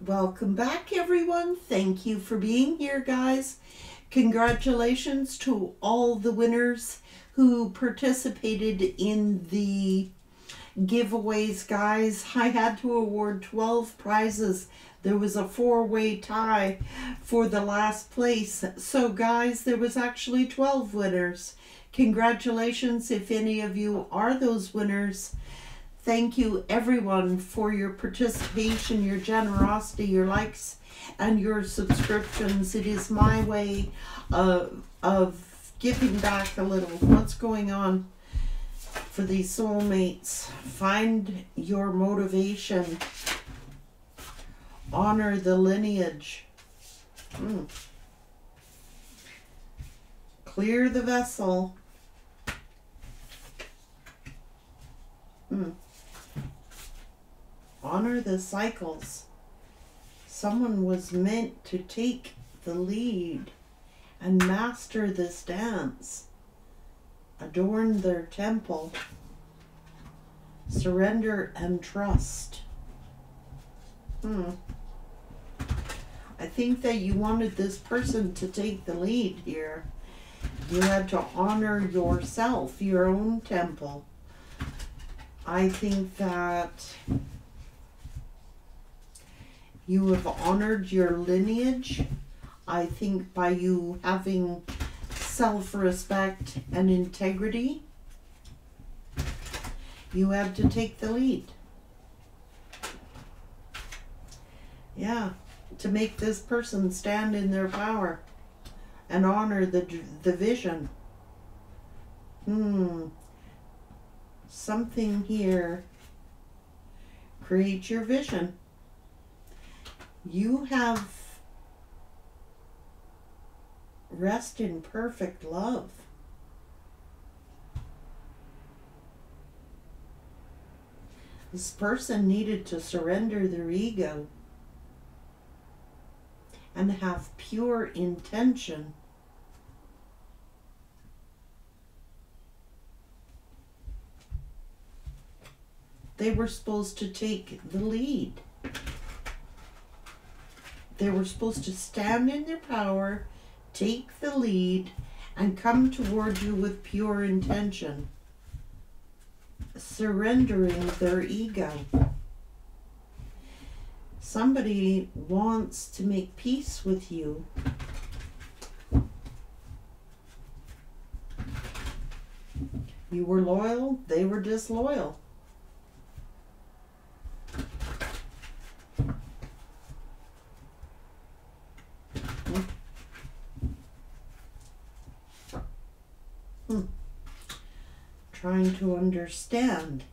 Welcome back, everyone. Thank you for being here, guys. Congratulations to all the winners who participated in the giveaways, guys. I had to award 12 prizes. There was a four-way tie for the last place. So, guys, there was actually 12 winners. Congratulations if any of you are those winners. Thank you, everyone, for your participation, your generosity, your likes, and your subscriptions. It is my way of giving back a little. What's going on for these soulmates? Find your motivation. Honor the lineage. Clear the vessel. Honor the cycles. Someone was meant to take the lead and master this dance. Adorn their temple. Surrender and trust. I think that you wanted this person to take the lead here. You had to honor yourself, your own temple. I think that you have honored your lineage. I think by you having self-respect and integrity, you had to take the lead. Yeah, to make this person stand in their power and honor the vision. Something here. Create your vision. You have rest in perfect love. This person needed to surrender their ego and have pure intention. They were supposed to take the lead. They were supposed to stand in their power, take the lead, and come toward you with pure intention, surrendering their ego. Somebody wants to make peace with you. You were loyal, they were disloyal. Trying to understand.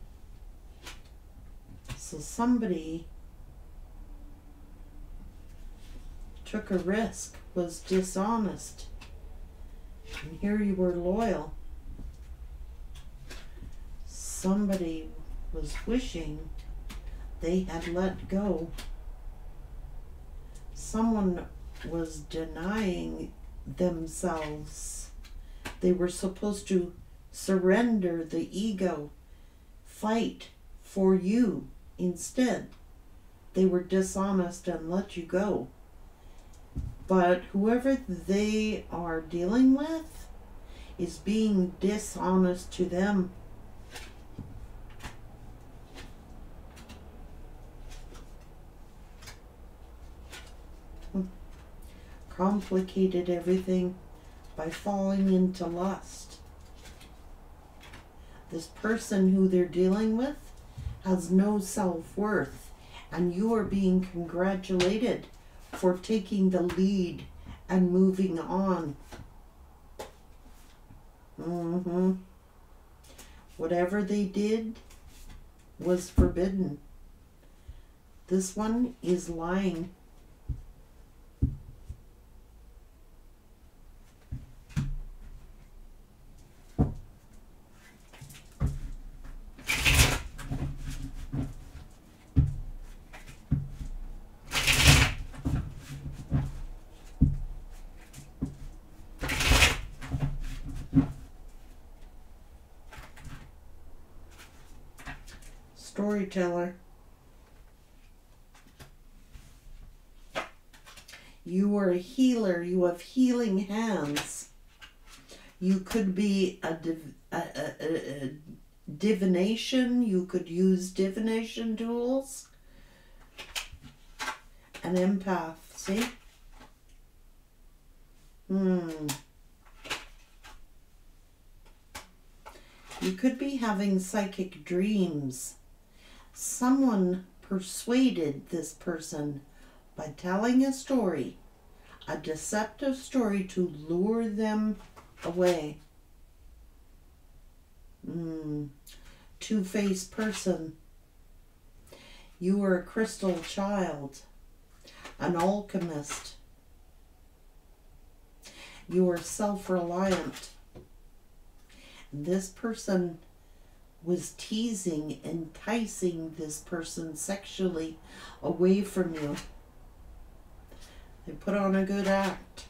So somebody took a risk, was dishonest, and here you were loyal. Somebody was wishing they had let go. Someone was denying themselves. They were supposed to surrender the ego, fight for you instead. They were dishonest and let you go. But whoever they are dealing with is being dishonest to them. Complicated everything by falling into lust. This person who they're dealing with has no self-worth, and you are being congratulated for taking the lead and moving on. Whatever they did was forbidden. This one is lying. Storyteller. You are a healer. You have healing hands. You could be a divination. You could use divination tools. An empath. See? You could be having psychic dreams. Someone persuaded this person by telling a story, a deceptive story, to lure them away. Two-faced person. You are a crystal child, an alchemist. You are self-reliant. This person was teasing, enticing this person sexually away from you. They put on a good act,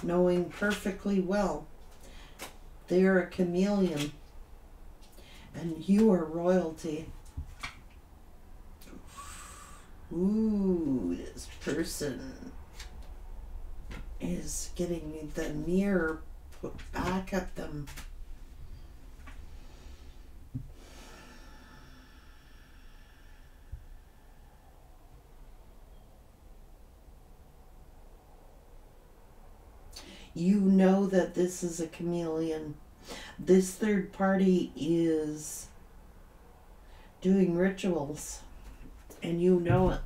knowing perfectly well they are a chameleon and you are royalty. Ooh, this person is getting the mirror put back at them. You know that this is a chameleon. This third party is doing rituals, and you know it.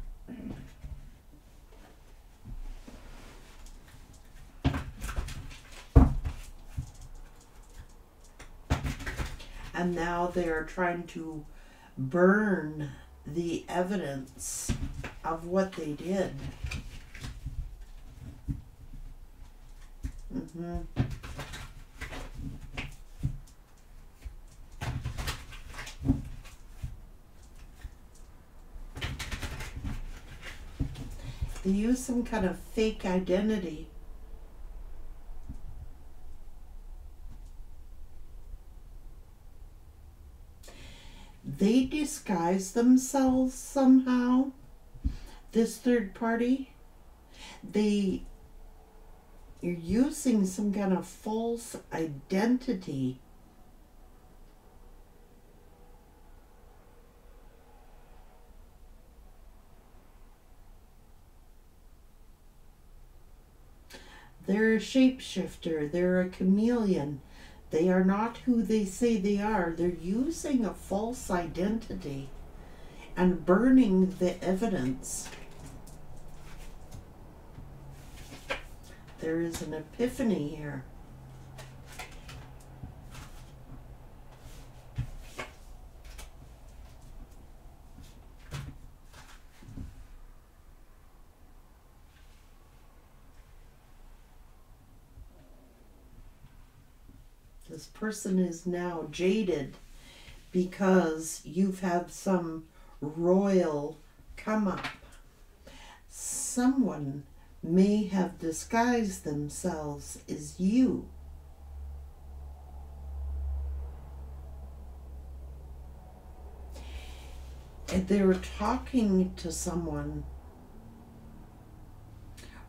And now they are trying to burn the evidence of what they did. They use some kind of fake identity. They disguise themselves somehow. This third party, you're using some kind of false identity. They're a shapeshifter. They're a chameleon. They are not who they say they are. They're using a false identity and burning the evidence. There is an epiphany here. This person is now jaded because you've had some royal come up. Someone may have disguised themselves as you. And they were talking to someone,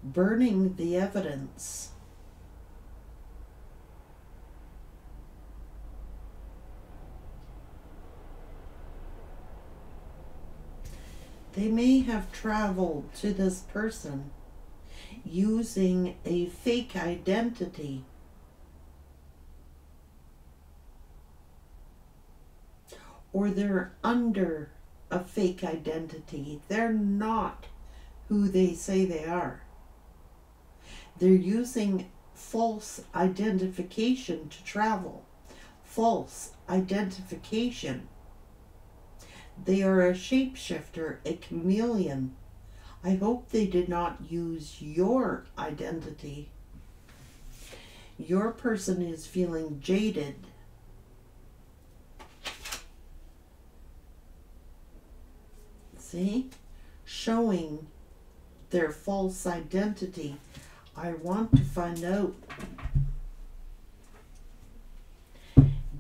burning the evidence. They may have traveled to this person using a fake identity. Or they're under a fake identity. They're not who they say they are. They're using false identification to travel. False identification. They are a shapeshifter, a chameleon. I hope they did not use your identity. Your person is feeling jaded. See? Showing their false identity. I want to find out.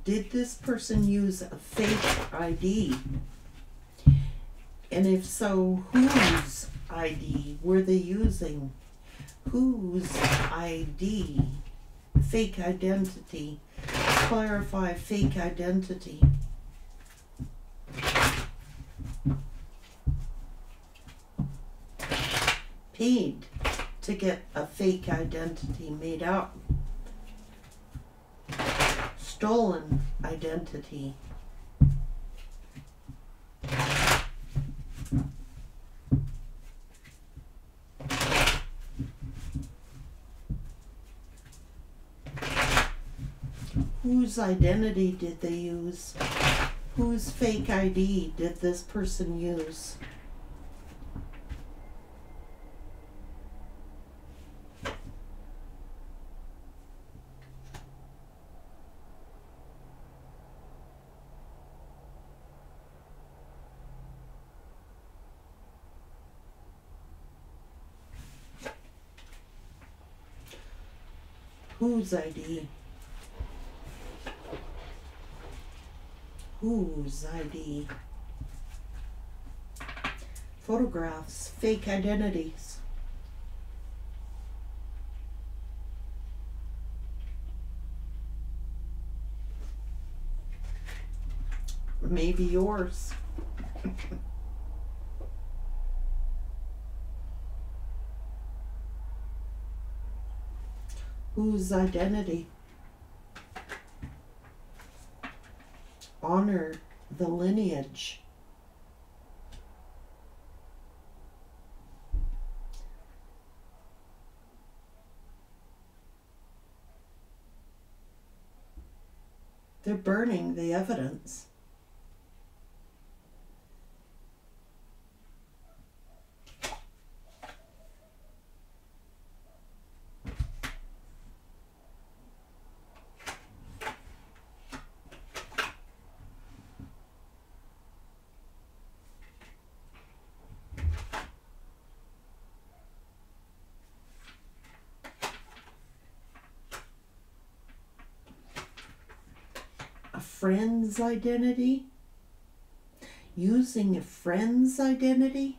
Did this person use a fake ID? And if so, whose ID were they using? Whose ID? Fake identity. Clarify fake identity. Paid to get a fake identity made up. Stolen identity. Whose identity did they use? Whose fake ID did this person use? Whose ID? Whose ID? Photographs, fake identities. Maybe yours. Whose identity? Honor the lineage. They're burning the evidence. A friend's identity? Using a friend's identity?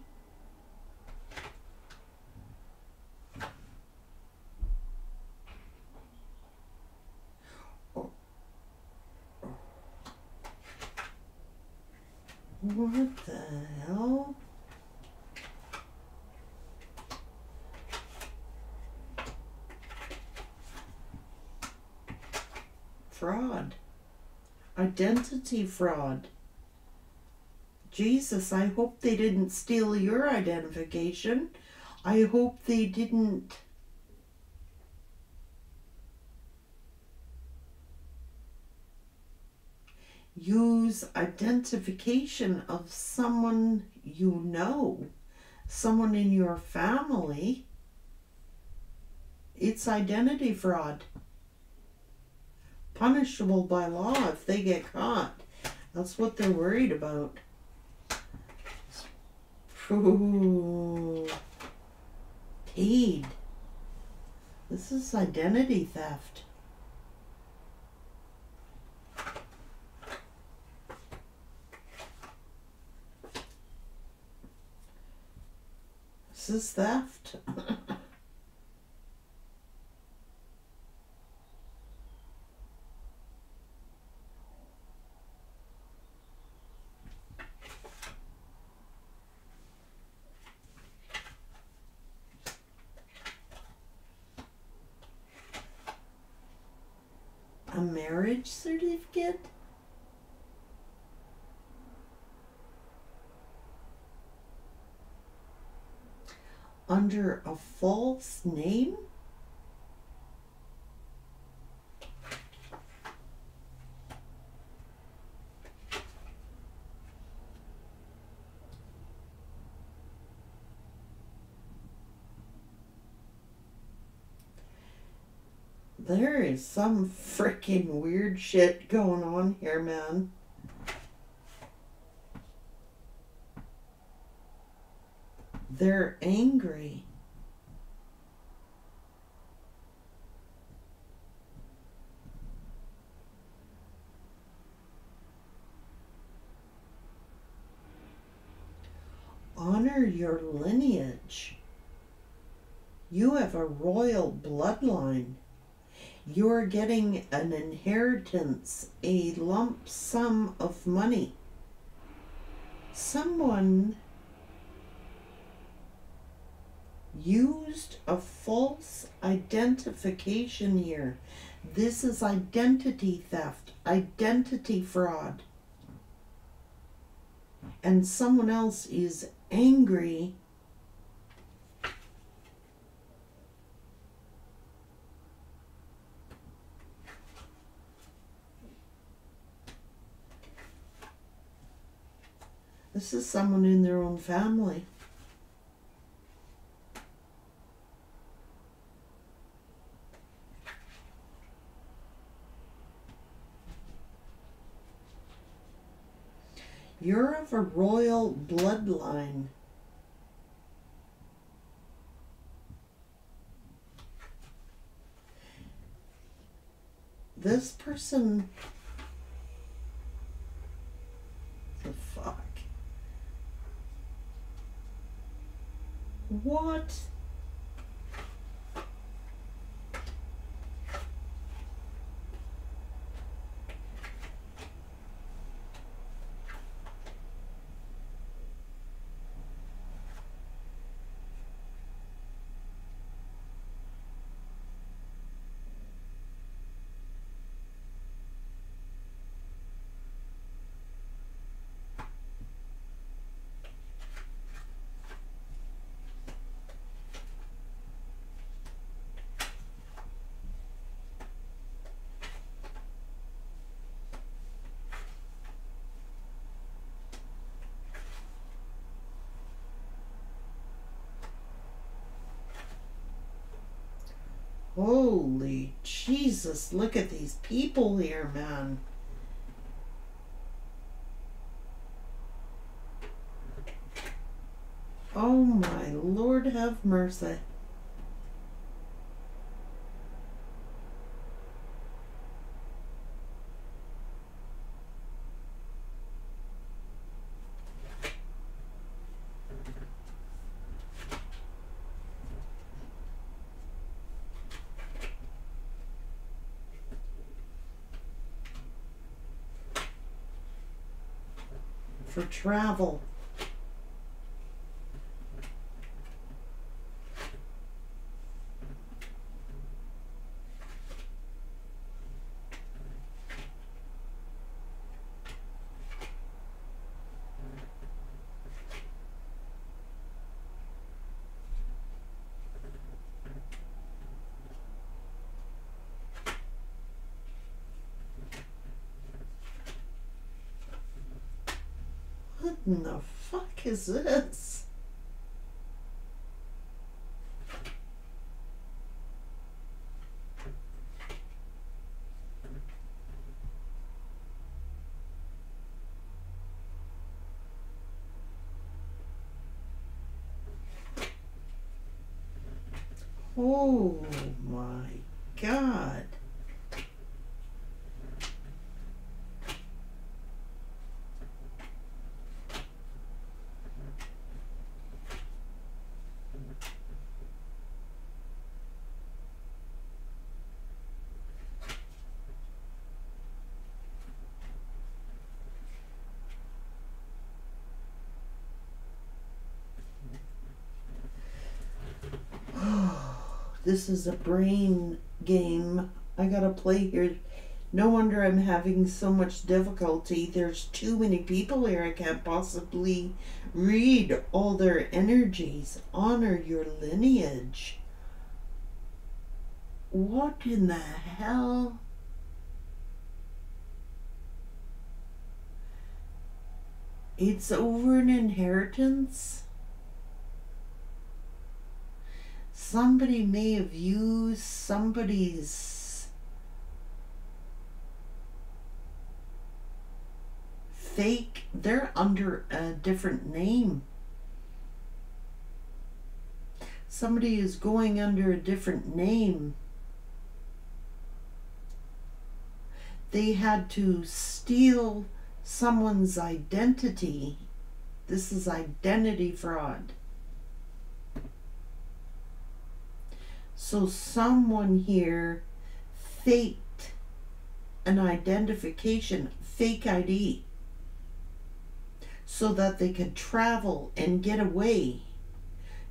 What the hell? Fraud. Identity fraud. Jesus, I hope they didn't steal your identification. I hope they didn't use identification of someone you know, someone in your family. It's identity fraud. Punishable by law if they get caught. That's what they're worried about. Ooh. Paid. This is identity theft. This is theft. A marriage certificate? Under a false name? There is some freaking weird shit going on here, man. They're angry. honor your lineage. You have a royal bloodline. You're getting an inheritance, a lump sum of money. Someone used a false identification here. This is identity theft, identity fraud. And someone else is angry This is someone in their own family. You're of a royal bloodline. This person... The fuck? What? Holy Jesus, look at these people here, man. Oh my Lord, have mercy. For travel. What in the fuck is this? Oh my God. This is a brain game I gotta play here. No wonder I'm having so much difficulty. There's too many people here. I can't possibly read all their energies. Honor your lineage. What in the hell? It's over an inheritance? Somebody may have used somebody's fake. They're under a different name. Somebody is going under a different name. They had to steal someone's identity. This is identity fraud. So someone here faked an identification, fake ID, so that they could travel and get away,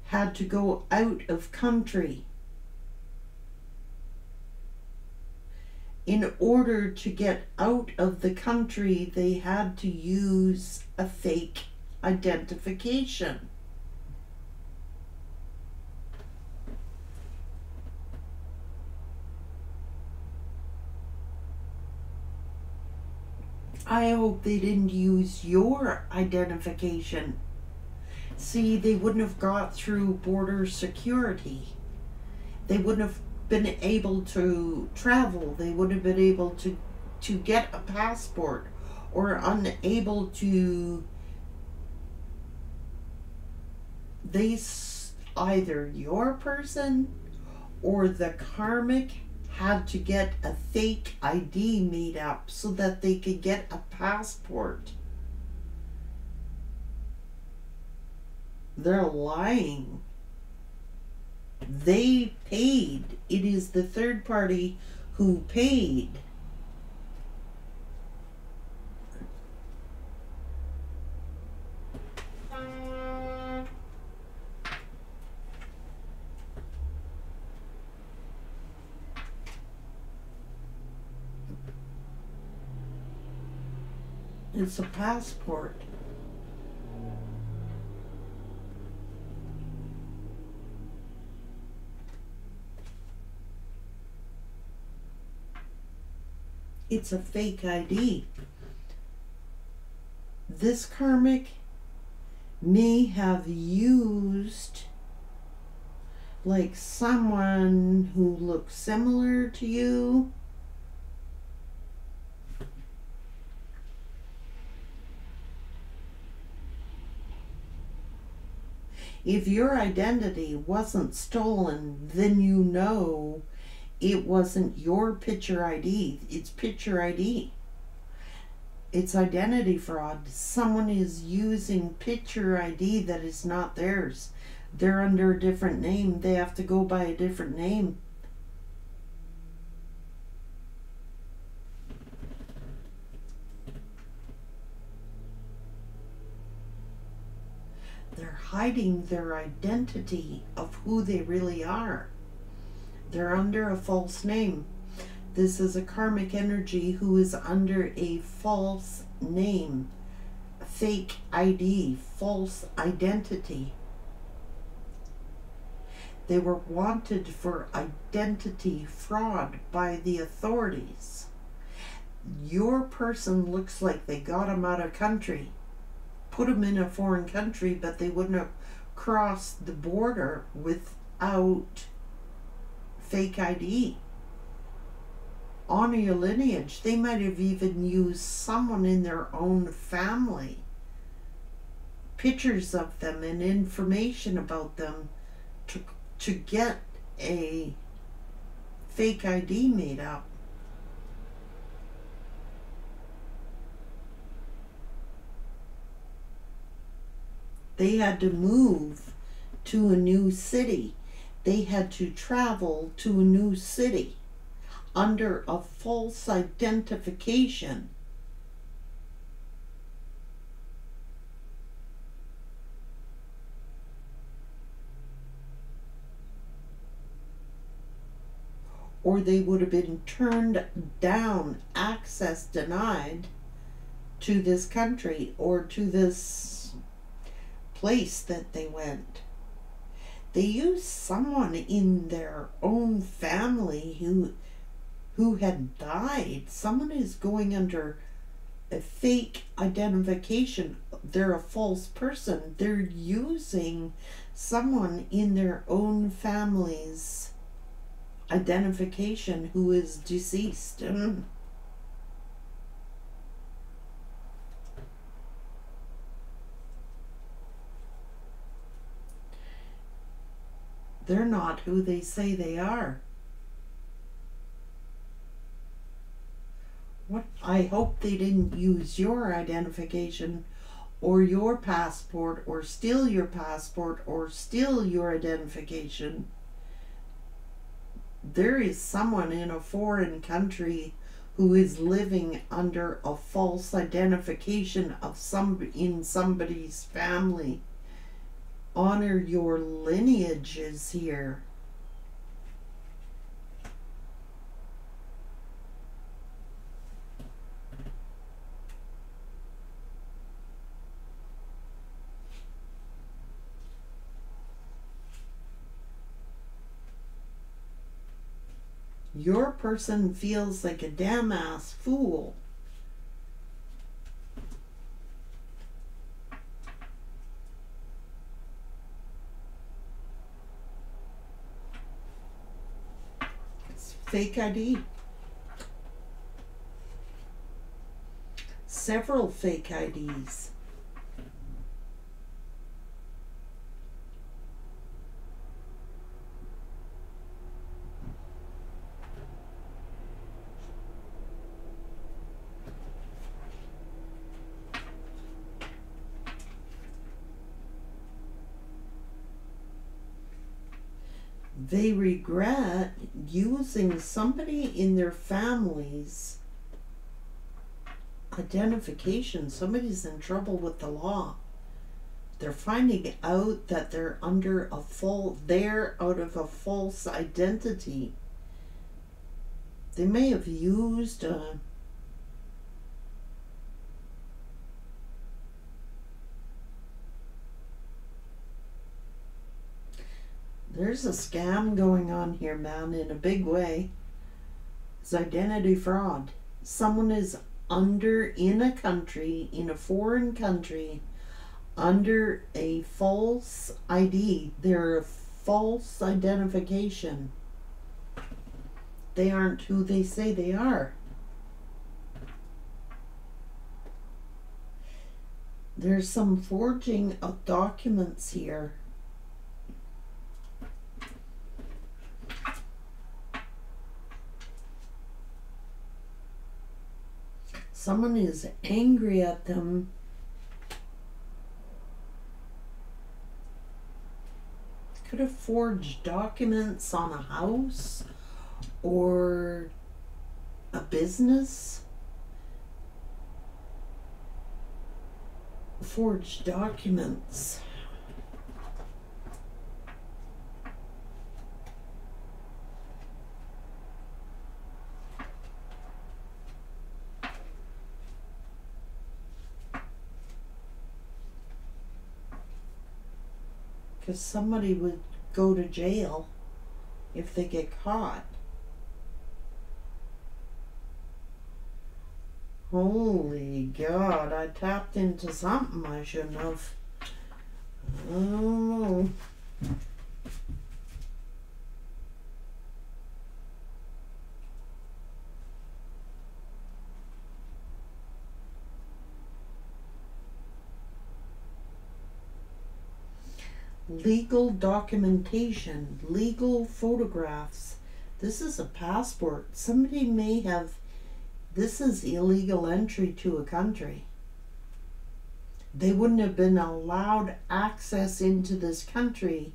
had to go out of country. In order to get out of the country, they had to use a fake identification. I hope they didn't use your identification. See, they wouldn't have got through border security. They wouldn't have been able to travel. They wouldn't have been able to get a passport, or unable to. Either your person or the karmic had to get a fake ID made up so that they could get a passport. They're lying. They paid. It is the third party who paid. It's a passport. It's a fake ID. This karmic may have used like someone who looks similar to you. If your identity wasn't stolen, then you know it wasn't your picture ID. It's picture ID. It's identity fraud. Someone is using picture ID that is not theirs. They're under a different name. They have to go by a different name. They're hiding their identity of who they really are. They're under a false name. This is a karmic energy who is under a false name, fake ID, false identity. They were wanted for identity fraud by the authorities. Your person looks like they got them out of country, put them in a foreign country, but they wouldn't have crossed the border without fake ID. Honor your lineage. They might have even used someone in their own family, pictures of them and information about them to get a fake ID made up. They had to move to a new city. They had to travel to a new city under a false identification. Or they would have been turned down, access denied to this country or to this place that they went. They used someone in their own family who had died. Someone is going under a fake identification. They're a false person. They're using someone in their own family's identification who is deceased. They're not who they say they are. I hope they didn't use your identification or your passport, or steal your passport, or steal your identification. There is someone in a foreign country who is living under a false identification of in somebody's family. Honor your lineages here. Your person feels like a damn ass fool. It's fake ID. Several fake IDs. They regret using somebody in their family's identification. Somebody's in trouble with the law. They're finding out that they're out of a false identity. They may have used there's a scam going on here, man, in a big way. It's identity fraud. Someone is in a foreign country, under a false ID. They're a false identification. They aren't who they say they are. There's some forging of documents here. Someone is angry at them. Could have forged documents on a house or a business. Forged documents. Because somebody would go to jail if they get caught. Holy God, I tapped into something I shouldn't have. Oh. Legal documentation, legal photographs. This is a passport. Somebody may have, this is illegal entry to a country. They wouldn't have been allowed access into this country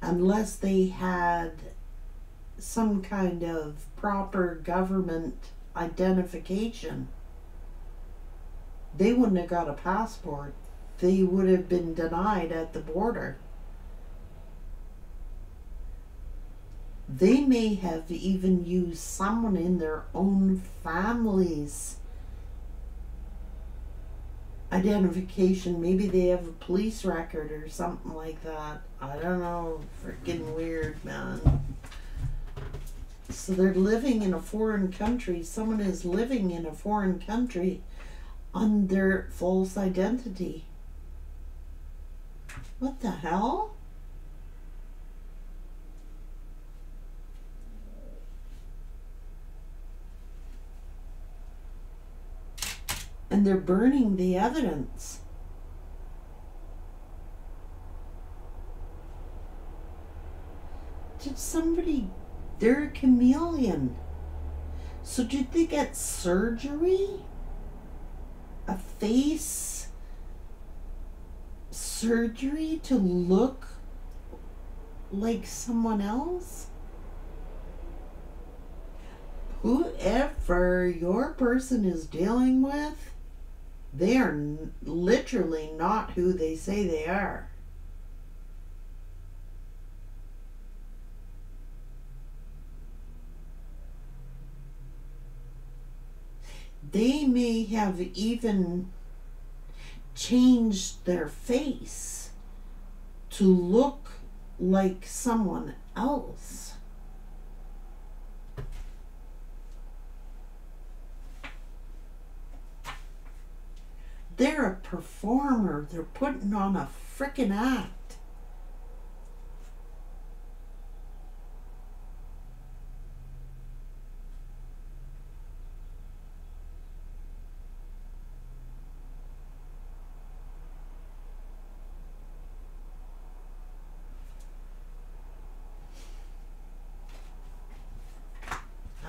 unless they had some kind of proper government identification. They wouldn't have got a passport. They would have been denied at the border. They may have even used someone in their own family's identification. Maybe they have a police record or something like that. I don't know. Freaking weird, man. So they're living in a foreign country. Someone is living in a foreign country under false identity. What the hell? And they're burning the evidence. Did somebody... They're a chameleon. So did they get surgery? A face surgery to look like someone else? Whoever your person is dealing with, they are literally not who they say they are. They may have even changed their face to look like someone else. They're a performer. They're putting on a frickin' act.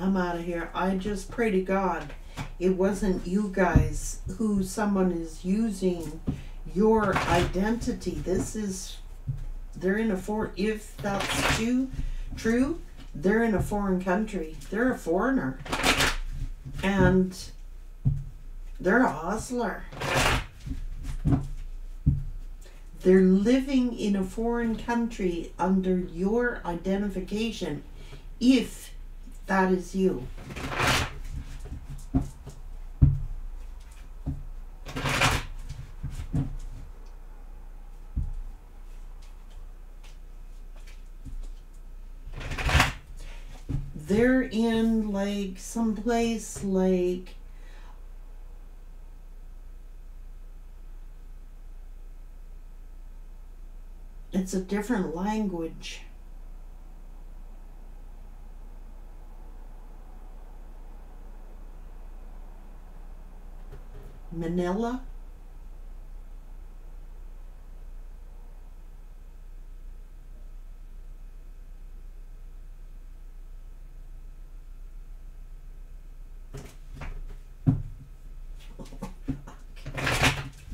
I'm out of here. I just pray to God it wasn't you guys who someone is using your identity. This is, they're in a if that's true, they're in a foreign country. They're a foreigner. And they're a hustler. They're living in a foreign country under your identification, if that is you. They're in like someplace like it's a different language. Manila.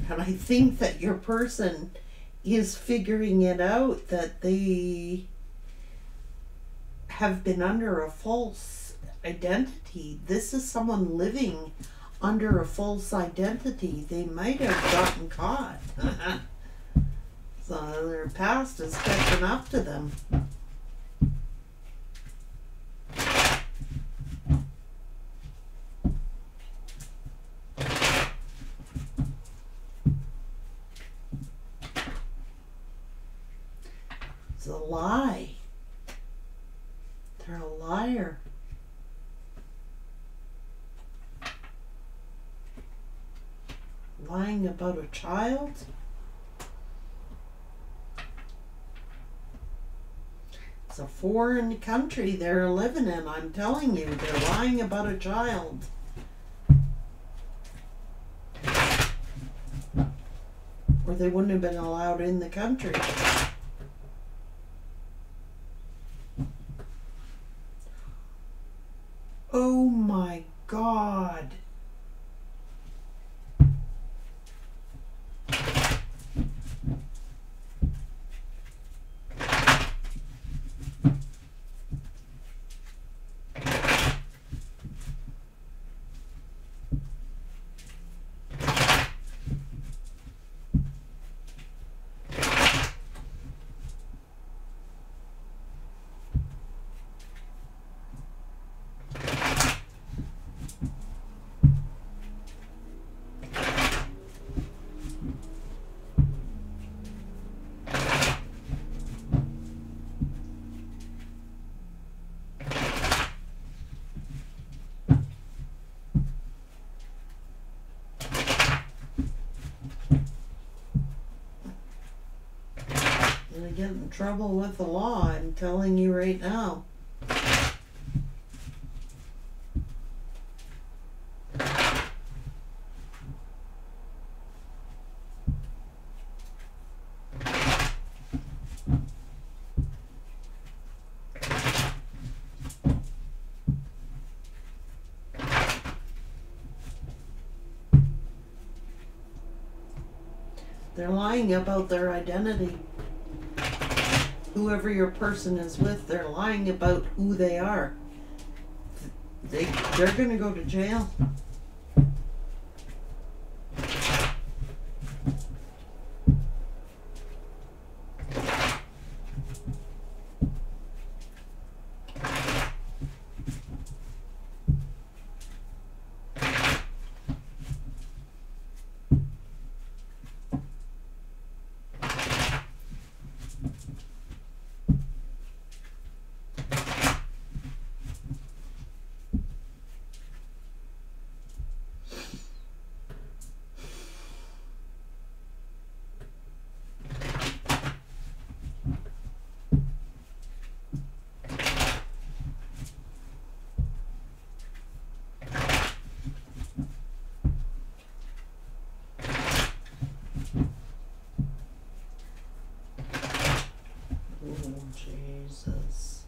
And I think that your person is figuring it out, that they have been under a false identity. This is someone living under a false identity. They might have gotten caught. So their past is catching up to them. It's a lie. They're a liar. Lying about a child? It's a foreign country they're living in, I'm telling you. They're lying about a child. Or they wouldn't have been allowed in the country. Oh my God. Gonna get in trouble with the law, I'm telling you right now. They're lying about their identity. Whoever your person is with, they're lying about who they are. They're going to go to jail. Jesus.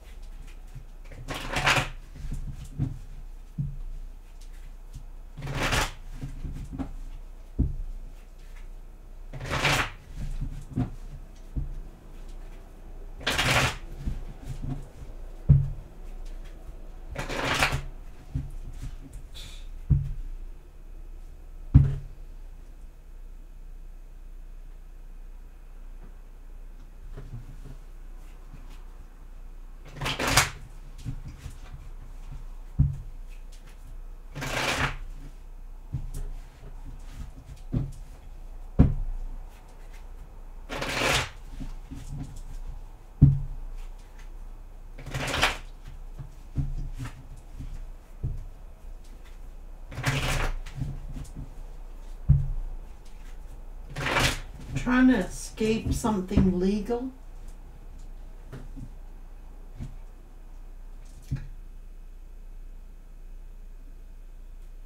Trying to escape something legal.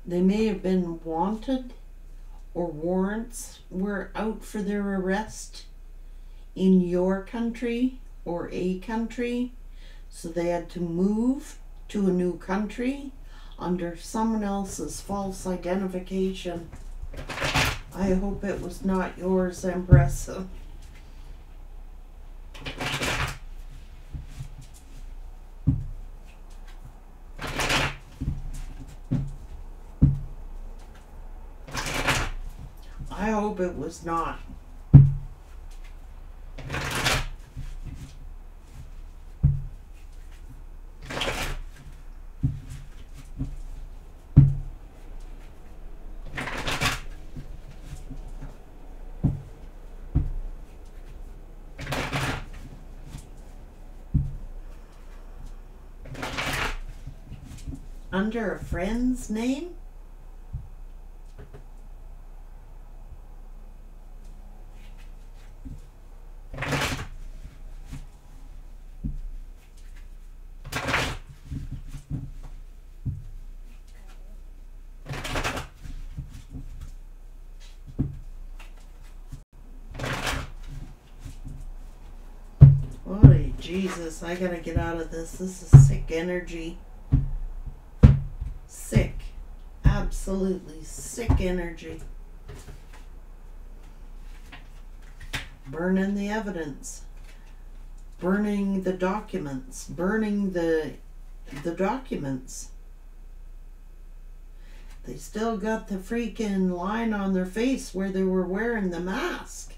They may have been wanted, or warrants were out for their arrest in your country or a country, so they had to move to a new country under someone else's false identification. I hope it was not yours, Empress. I hope it was not. Under a friend's name? Holy Jesus, I gotta get out of this. This is sick energy. Sick. Absolutely sick energy. Burning the evidence. Burning the documents. Burning the documents. They still got the freaking line on their face where they were wearing the mask.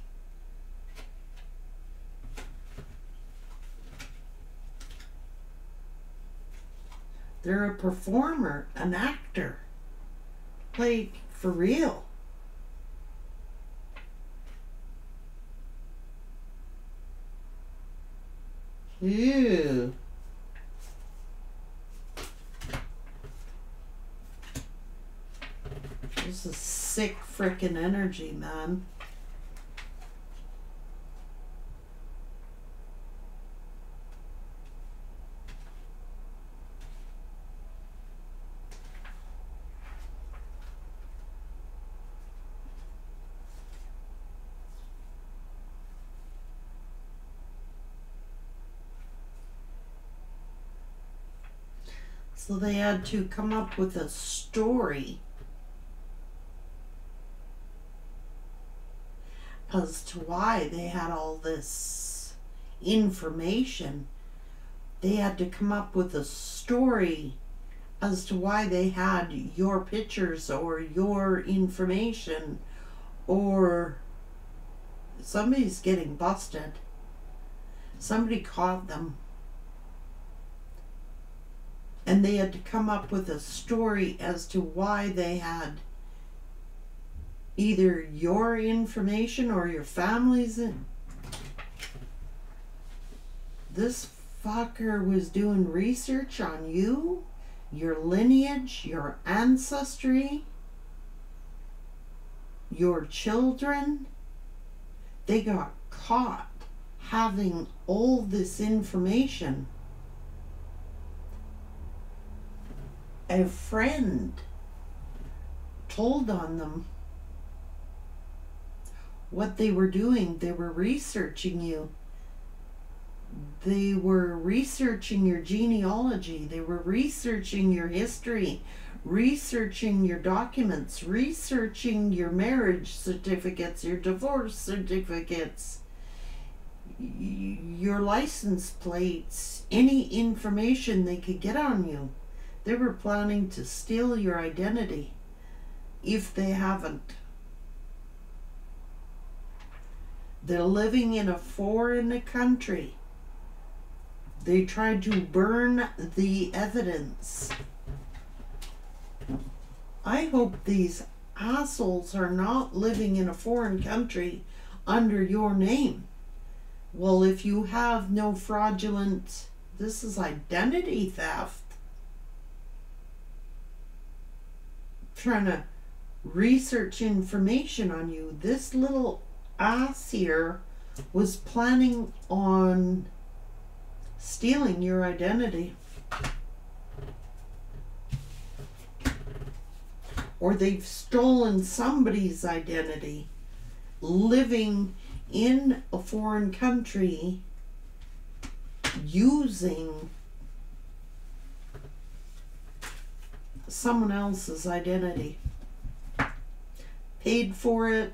They're a performer, an actor. Like, for real. Ew. This is sick frickin' energy, man. So they had to come up with a story as to why they had all this information. They had to come up with a story as to why they had your pictures or your information, or somebody's getting busted. Somebody caught them. And they had to come up with a story as to why they had either your information or your family's in. This fucker was doing research on you, your lineage, your ancestry, your children. They got caught having all this information. A friend told on them what they were doing. They were researching you. They were researching your genealogy. They were researching your history, researching your documents, researching your marriage certificates, your divorce certificates, your license plates, any information they could get on you. They were planning to steal your identity if they haven't. They're living in a foreign country. They tried to burn the evidence. I hope these assholes are not living in a foreign country under your name. Well, if you have no fraudulent, this is identity theft. Trying to research information on you. This little ass here was planning on stealing your identity. Or they've stolen somebody's identity, living in a foreign country using someone else's identity. Paid for it,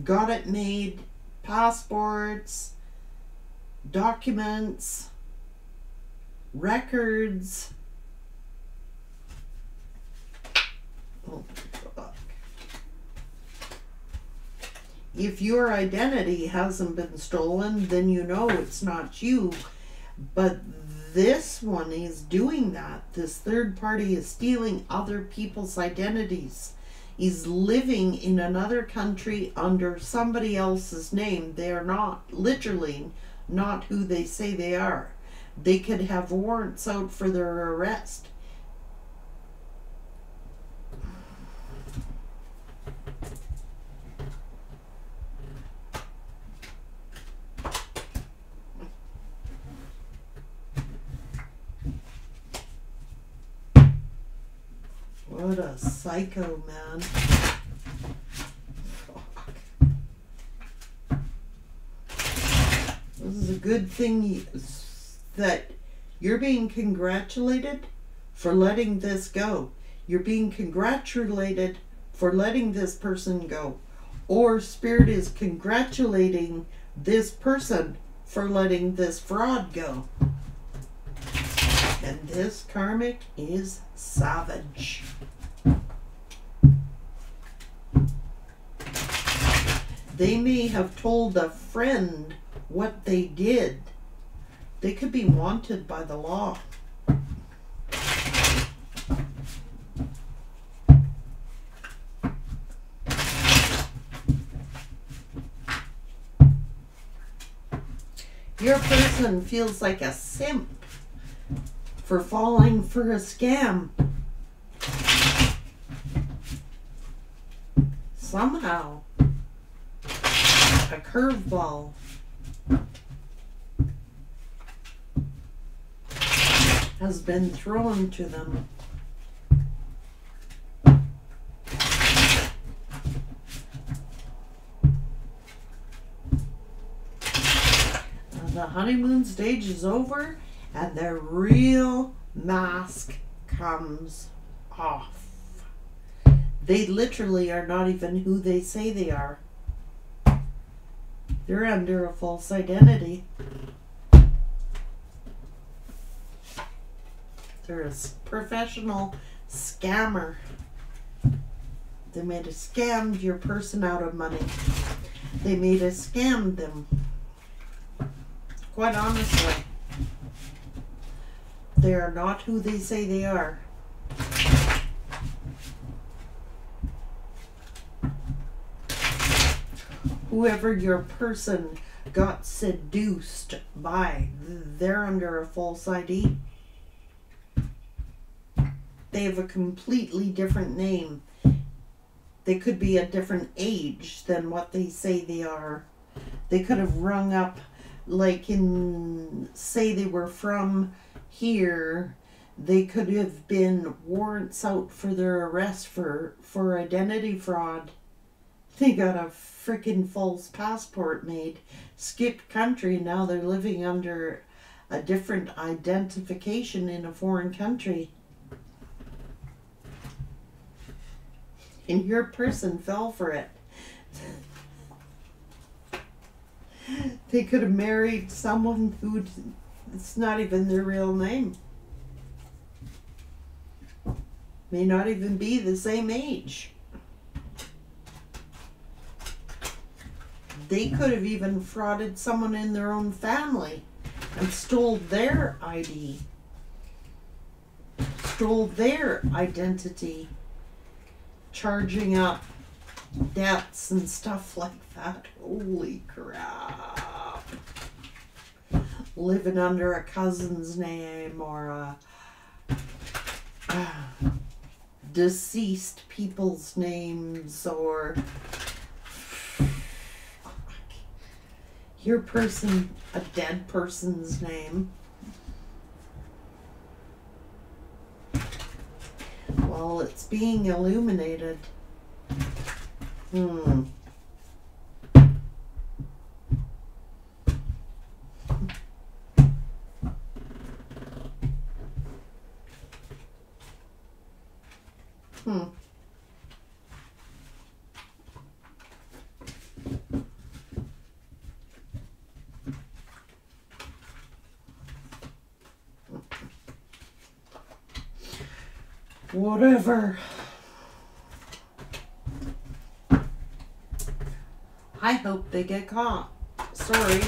got it made, passports, documents, records. Oh, fuck. If your identity hasn't been stolen, then you know it's not you. But this one is doing that. This third party is stealing other people's identities. He's living in another country under somebody else's name. They are not, literally, not who they say they are. They could have warrants out for their arrest. What a psycho, man. Fuck. This is a good thing that you're being congratulated for letting this go. You're being congratulated for letting this person go. Or Spirit is congratulating this person for letting this fraud go. And this karmic is savage. They may have told a friend what they did. They could be wanted by the law. Your person feels like a simp for falling for a scam. Somehow, a curveball has been thrown to them. The honeymoon stage is over and their real mask comes off. They literally are not even who they say they are. They're under a false identity. They're a professional scammer. They made a scammed your person out of money. They made a scam them. Quite honestly. They are not who they say they are. Whoever your person got seduced by, they're under a false ID. They have a completely different name. They could be a different age than what they say they are. They could have rung up, like in, say they were from here. They could have been warrants out for their arrest for identity fraud. They got a freaking false passport made, skipped country, now they're living under a different identification in a foreign country. And your person fell for it. They could have married someone who it's not even their real name. May not even be the same age. They could have even frauded someone in their own family and stole their ID, stole their identity, charging up debts and stuff like that. Holy crap. Living under a cousin's name or a deceased people's names, or your person, a dead person's name. Well, it's being illuminated. Hmm. Whatever. I hope they get caught. Sorry.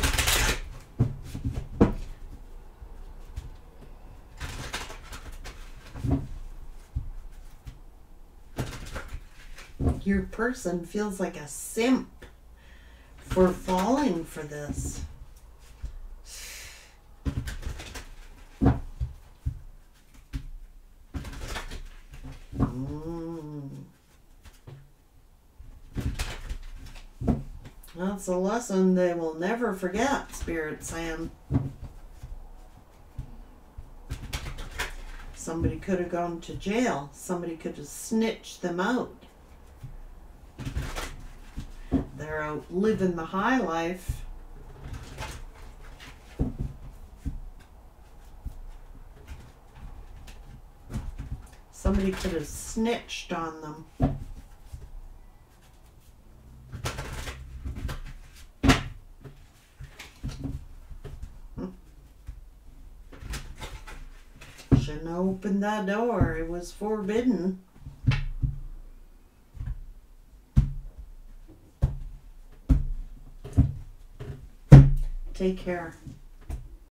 Your person feels like a simp for falling for this. That's a lesson they will never forget, Spirit saying. Somebody could have gone to jail. Somebody could have snitched them out. They're out living the high life. Somebody could have snitched on them. Shouldn't have opened that door. It was forbidden. Take care.